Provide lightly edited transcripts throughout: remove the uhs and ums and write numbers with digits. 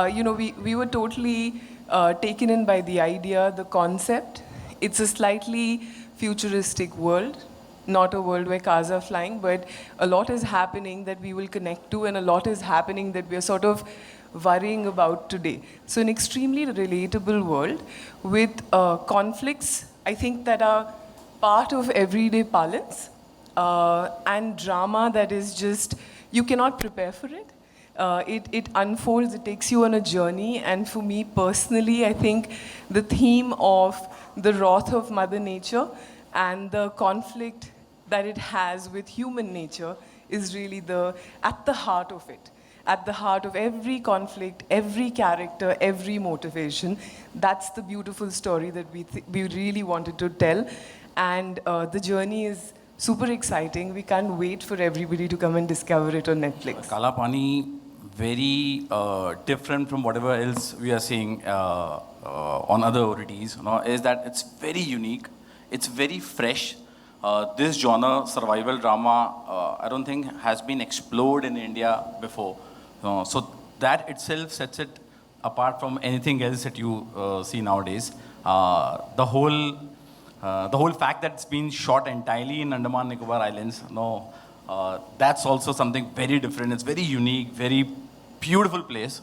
we were totally taken in by the idea, the concept. It's a slightly futuristic world, not a world where cars are flying, but a lot is happening that we will connect to, and a lot is happening that we are sort of worrying about today. So an extremely relatable world with conflicts, I think, that are part of everyday parlance, and drama that is just, you cannot prepare for it. It unfolds, it takes you on a journey, and for me personally, I think the theme of the wrath of Mother Nature and the conflict that it has with human nature is really at the heart of it. At the heart of every conflict, every character, every motivation. That's the beautiful story that we really wanted to tell. And the journey is super exciting. We can't wait for everybody to come and discover it on Netflix. Kala Pani, very different from whatever else we are seeing on other OTTs, is that it's very unique, it's very fresh. This genre, survival drama, I don't think has been explored in India before. So that itself sets it apart from anything else that you see nowadays. The whole fact that it's been shot entirely in Andaman Nicobar Islands, that's also something very different. It's very unique, very beautiful place.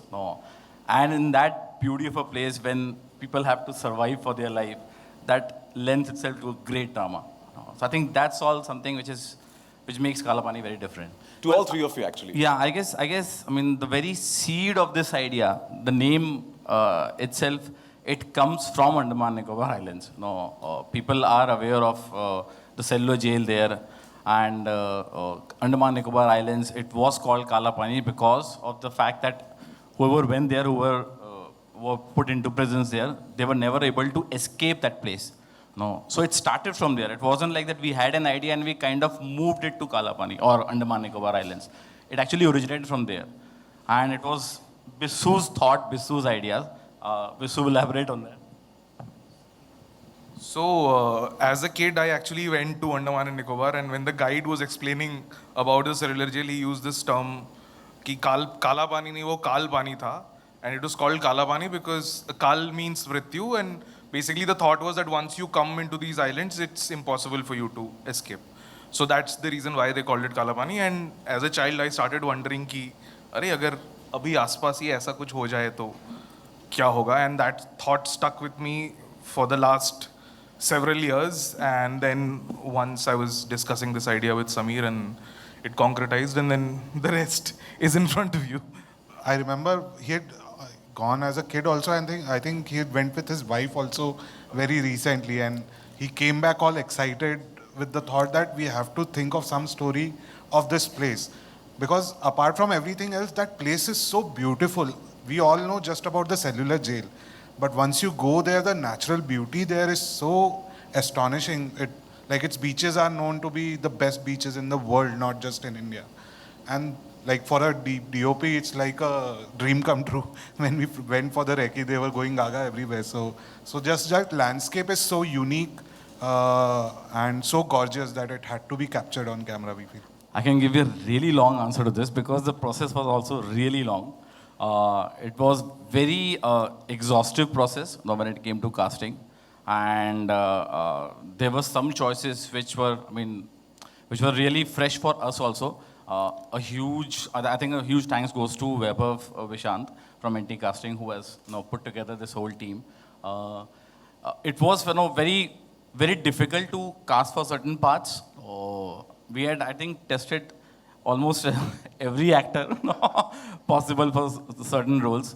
And in that beauty of a place, when people have to survive for their life, that lends itself to a great drama. So I think that's all something which makes Kala Pani very different. To all three of you, actually. Yeah, I guess, I mean, the very seed of this idea, the name itself, it comes from Andaman Nicobar Islands. People are aware of the cellular jail there, and Andaman Nicobar Islands, it was called Kala Pani because of the fact that whoever went there, were put into prisons there, they were never able to escape that place. So it started from there. It wasn't like that we had an idea and we kind of moved it to Kala Pani or Andaman Nicobar Islands. It actually originated from there. And it was Bissu's thought, Bissu's idea. Bissu will elaborate on that. So, as a kid, I actually went to Andaman and Nicobar, and when the guide was explaining about the cellular jail, he used this term, कि Kala Pani नहीं वो Kal Pani था, and it was called Kala Pani because Kal means Mrityu, and basically the thought was that once you come into these islands, it's impossible for you to escape. So that's the reason why they called it Kala Pani. And as a child, I started wondering कि अरे अगर अभी आसपास ही ऐसा कुछ हो जाए तो क्या होगा? And that thought stuck with me for the last several years. And then once I was discussing this idea with Samir, and it concretized, and then the rest is in front of you. I remember he had gone as a kid also, and I think he went with his wife also very recently, and he came back all excited with the thought that we have to think of some story of this place. Because apart from everything else, that place is so beautiful. We all know just about the cellular jail. But once you go there, the natural beauty there is so astonishing. Like its beaches are known to be the best beaches in the world, not just in India. And like for a DOP, it's like a dream come true. When we went for the recce, they were going gaga everywhere. So just that landscape is so unique and so gorgeous that it had to be captured on camera, we feel. I can give you a really long answer to this because the process was also really long. It was very exhaustive process when it came to casting, and there were some choices which were really fresh for us also. I think a huge thanks goes to Vaibhav Vishant from NT Casting, who has put together this whole team. It was very, very difficult to cast for certain parts. We had, I think, tested almost every actor possible for certain roles.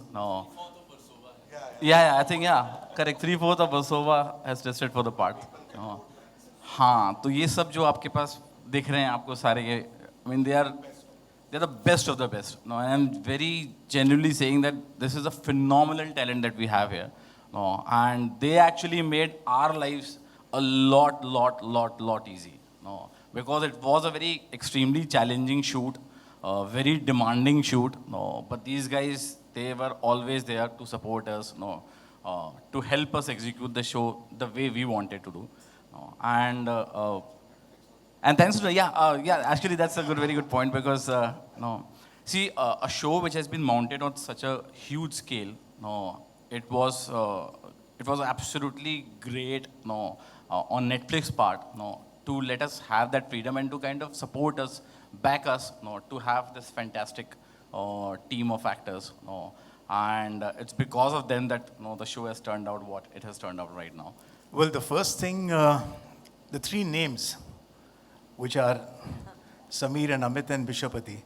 Yeah, I think, correct. 3/4 of Versova has tested for the part. हाँ, तो ये सब जो आपके पास दिख रहे हैं आपको सारे ये, I mean, they're the best of the best. And I'm very genuinely saying that this is a phenomenal talent that we have here. And they actually made our lives a lot easy. Because it was a very extremely challenging shoot, very demanding shoot. But these guys, they were always there to support us, to help us execute the show the way we wanted to do. And thanks to, actually that's a very good point because, See, a show which has been mounted on such a huge scale, no, it was absolutely great, no, on Netflix part, no, to let us have that freedom and to kind of support us, back us, no, to have this fantastic team of actors, no, and it's because of them that, no, the show has turned out what it has turned out right now. Well, the first thing, the three names, which are Sameer and Amit and Bishopati,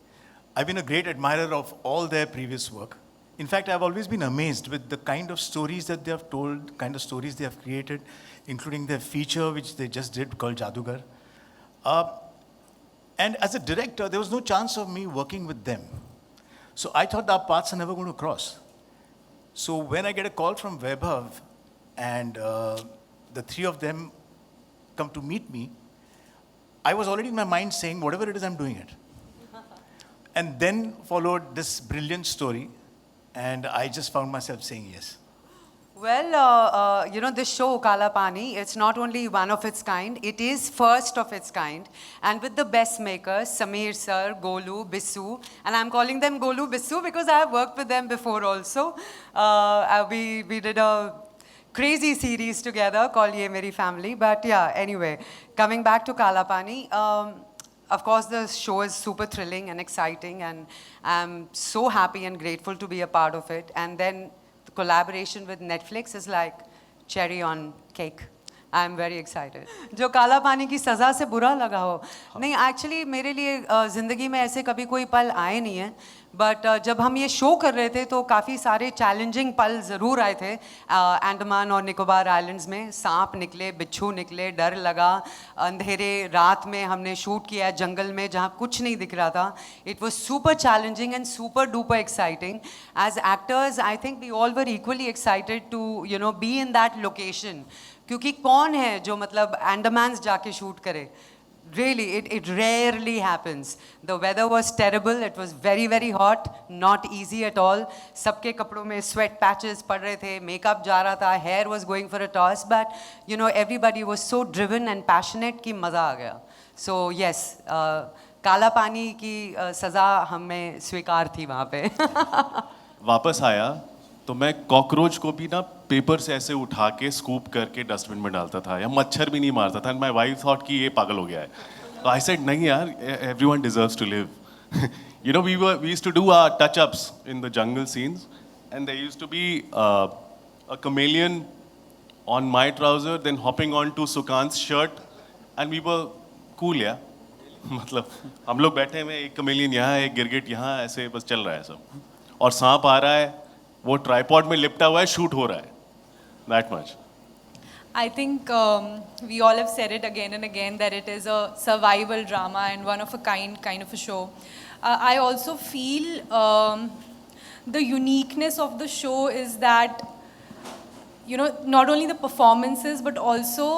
I've been a great admirer of all their previous work. In fact, I've always been amazed with the kind of stories that they have told, kind of stories they have created, including their feature, which they just did called Jadugar. And as a director, there was no chance of me working with them. So I thought our paths are never going to cross. So when I get a call from Vaibhav and the three of them come to meet me, I was already in my mind saying, whatever it is, I'm doing it. And then followed this brilliant story, and I just found myself saying yes. Well, this show, Kala Pani, it's not only one of its kind, it is first of its kind. And with the best makers, Sameer sir, Golu, Bisu, and I'm calling them Golu, Bisu because I have worked with them before also. We did a crazy series together called Ye Meri Family. But yeah, anyway, coming back to Kala Pani, of course, the show is super thrilling and exciting, and I'm so happy and grateful to be a part of it. And then the collaboration with Netflix is like cherry on cake. I'm very excited. जो काला पानी की सज़ा से बुरा लगा हो, नहीं एक्चुअली मेरे लिए ज़िंदगी में ऐसे कभी कोई पल आए नहीं हैं, बट जब हम ये शो कर रहे थे तो काफ़ी सारे चैलेंजिंग पल ज़रूर आए थे. अंडमान और निकोबार आइलैंड्स में सांप निकले, बिच्छू निकले, डर लगा, अंधेरे रात में हमने शूट किया जंगल में जहाँ कुछ नहीं दिख रहा था. It was super challenging and super duper exciting. As actors I think we all were equally excited to be in that location. क्योंकि कौन है जो मतलब अंडमान जाके शूट करे. Really, it rarely happens. The weather was terrible. It was very, very hot. Not easy at all. सबके कपड़ों में sweat patches पड़ रहे थे. Makeup जा रहा था. Hair was going for a toss. But everybody was so driven and passionate कि मज़ा आ गया. So yes, काला पानी की सज़ा हमें स्वीकार थी वहाँ पे. वापस आया तो मैं कॉकरोच को भी ना पेपर से ऐसे उठा के स्कूप करके डस्टबिन में डालता था, या मच्छर भी नहीं मारता था. एंड माय वाइफ थॉट कि ये पागल हो गया है. तो आई सेड नहीं यार, everyone deserves to live. We used to do our touch ups in the jungle scenes, and there used to be a chameleon on my trouser, then hopping on to Sukant's shirt, and we were cool, yeah. मतलब हम लोग बैठे हैं, एक chameleon यहाँ, एक गिरगिट यहाँ, ऐसे बस चल रहा है सब. और सांप आ रहा है, वो ट्राइपॉड में लिपटा हुआ है, शूट हो रहा है. That much. I think we all have said it again and again that it is a survival drama and one of a kind of a show. I also feel the uniqueness of the show is that, not only the performances but also,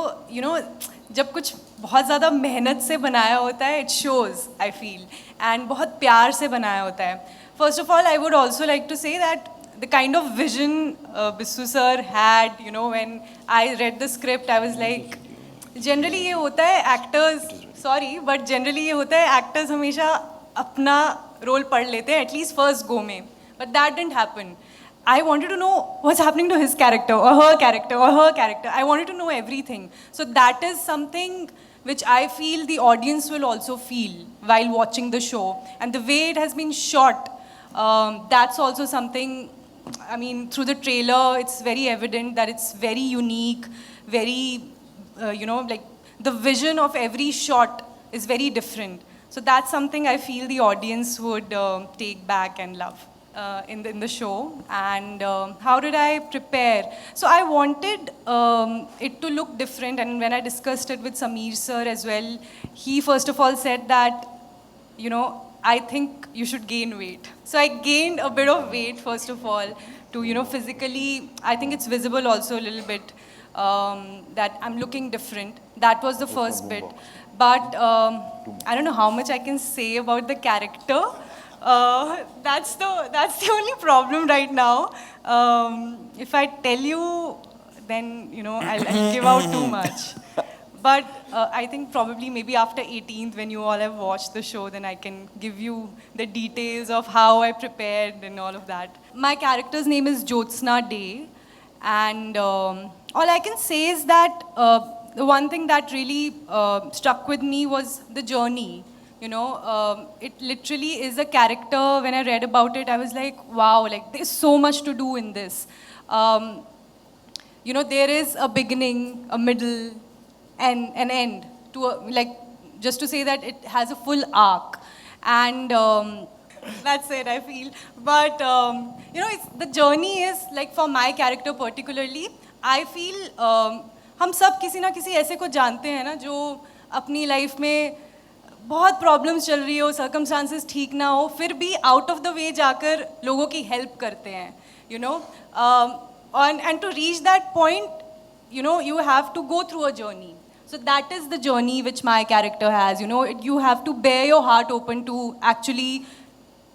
जब कुछ बहुत ज़्यादा मेहनत से बनाया होता है, it shows, I feel, and बहुत प्यार से बनाया होता है. First of all, I would also like to say that the kind of vision Bisu sir had, when I read the script, I was like, generally ये होता है actors, sorry, but generally ये होता है actors हमेशा अपना role पढ़ लेते हैं, at least first go में. But that didn't happen. I wanted to know what's happening to his character or her character or her character. I wanted to know everything. So that is something which I feel the audience will also feel while watching the show. And the way it has been shot, that's also something. I mean, through the trailer, it's very evident that it's very unique, very, like the vision of every shot is very different. So that's something I feel the audience would take back and love in the show. And how did I prepare? So I wanted it to look different. And when I discussed it with Sameer sir as well, he first of all said that, I think you should gain weight. So I gained a bit of weight, first of all, to, physically, I think it's visible also a little bit that I'm looking different. That was the first bit. But I don't know how much I can say about the character. That's the only problem right now. If I tell you, then, I'll give out too much. But I think probably maybe after 18th, when you all have watched the show, then I can give you the details of how I prepared and all of that. My character's name is Jyotsna Day, and all I can say is that the one thing that really struck with me was the journey. You know, it literally is a character. When I read about it, I was like, wow, like there's so much to do in this. You know, there is a beginning, a middle, and an end to like just to say that it has a full arc, and that's it I feel. But you know, the journey is like for my character particularly. I feel हम सब किसी ना किसी ऐसे को जानते हैं ना जो अपनी लाइफ में बहुत प्रॉब्लम्स चल रही हो, सर्कमस्टांसेस ठीक ना हो, फिर भी आउट ऑफ द वे जाकर लोगों की हेल्प करते हैं, you know. And to reach that point, you know, you have to go through a journey. So that is the journey which my character has. You know, you have to bear your heart open to actually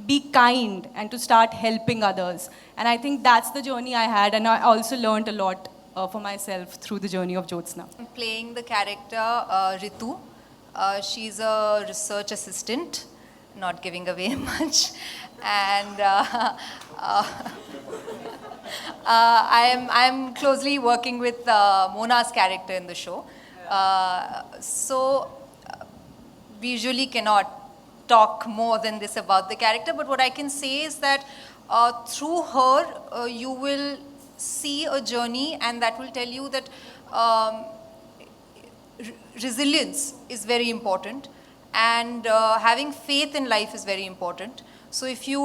be kind and to start helping others. And I think that's the journey I had, and I also learned a lot for myself through the journey of Jyotsna. I'm playing the character Ritu. She's a research assistant, not giving away much. And I am closely working with Mona's character in the show. So we usually cannot talk more than this about the character, but what I can say is that through her you will see a journey, and that will tell you that resilience is very important, and having faith in life is very important. So if you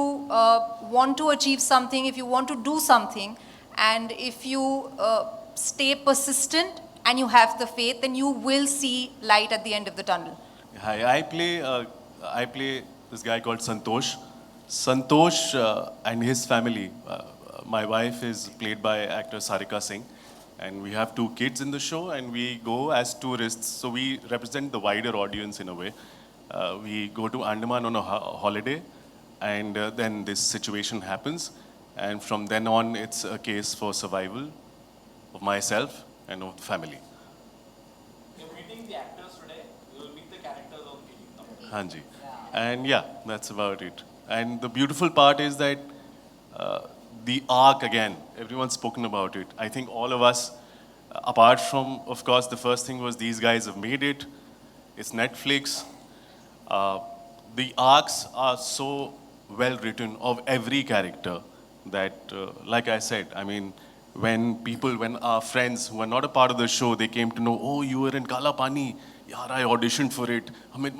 want to achieve something, if you want to do something, and if you stay persistent and you have the faith, then you will see light at the end of the tunnel. Hi, I play this guy called Santosh. Santosh and his family. My wife is played by actor Sarika Singh, and we have 2 kids in the show, and we go as tourists. So we represent the wider audience in a way. We go to Andaman on a holiday, and then this situation happens, and from then on, it's a case for survival of myself and of the family. You're meeting the actors today. You will meet the characters on TV. Hanji. And yeah, that's about it. And the beautiful part is that the arc, again, everyone's spoken about it. I think all of us, apart from, of course, the first thing was these guys have made it. It's Netflix. The arcs are so well written of every character that, like I said, I mean, when our friends who are not a part of the show, they came to know, oh, you were in Kala Pani. Yaar, I auditioned for it. I mean,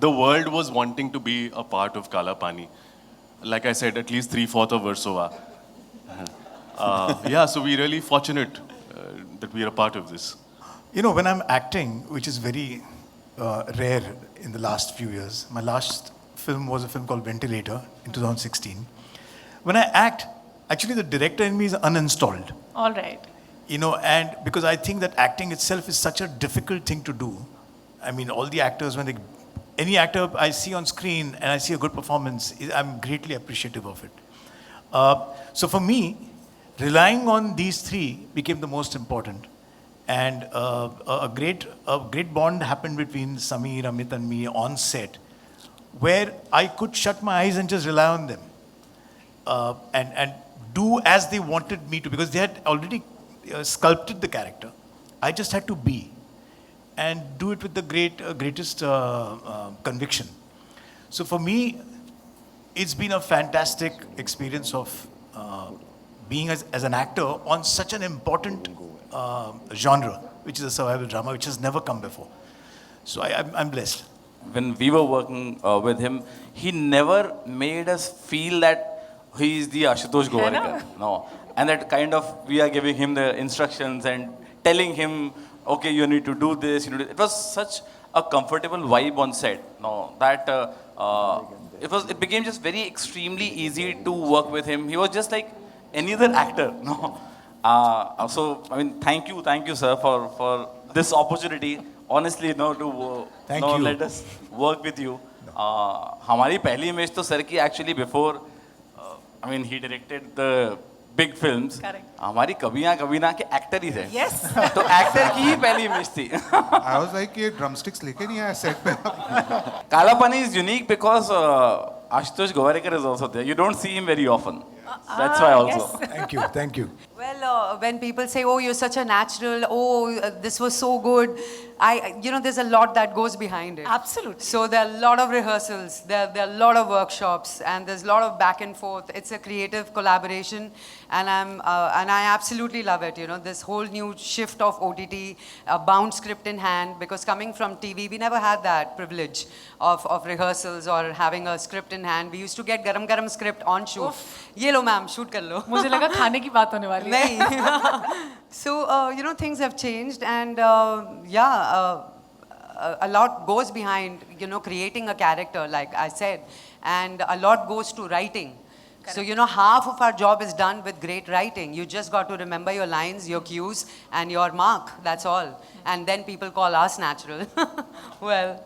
the world was wanting to be a part of Kala Pani. Like I said, at least 3/4 of Versova. Yeah, so we're really fortunate that we are a part of this. You know, when I'm acting, which is very rare in the last few years, my last film was a film called Ventilator in 2016. When I act, actually the director in me is uninstalled. All right. You know, and because I think that acting itself is such a difficult thing to do. I mean, all the actors, any actor I see on screen and I see a good performance, I'm greatly appreciative of it. So for me, relying on these 3 became the most important. And a great bond happened between Sameer, Amit and me on set, where I could shut my eyes and just rely on them. And do as they wanted me to, because they had already sculpted the character. I just had to be and do it with the greatest conviction. So for me, it's been a fantastic experience of being as an actor on such an important genre, which is a survival drama, which has never come before. So I'm blessed. When we were working with him, he never made us feel that he is the Ashutosh Govarkar. No. And that kind of, we are giving him the instructions and telling him, okay, you need to do this. It was such a comfortable vibe on set. No, that it became just very extremely easy to work with him. He was just like any other actor. No. So I mean, thank you, sir, for this opportunity. Honestly, to let us work with you. हमारी पहली image तो sir की actually before. I mean, he directed the big films, Correct. हमारी कभी ना के actor ही थे. Yes. तो एक्टर की ही पहली इमेज थी. I was like, ये drumsticks लेके नहीं आया set पे. Kala Pani is unique because Ashutosh Govarikar is also there. You don't see him very often. That's why also. Thank you, thank you. Well, when people say, "Oh, you're such a natural," "Oh, this was so good," there's a lot that goes behind it. Absolutely. So there are a lot of rehearsals, there are a lot of workshops, and there's a lot of back and forth. It's a creative collaboration, and I absolutely love it. This whole new shift of OTT, bound script in hand, because coming from TV, we never had that privilege of rehearsals or having a script in hand. We used to get garam script on shoot. Ye lo ma'am, shoot kar lo. मुझे लगा खाने की बात होने वाली है. Nahi. So, things have changed, and a lot goes behind, creating a character, like I said, and a lot goes to writing. So, half of our job is done with great writing. You just got to remember your lines, your cues, and your mark. That's all. And then people call us natural. Well.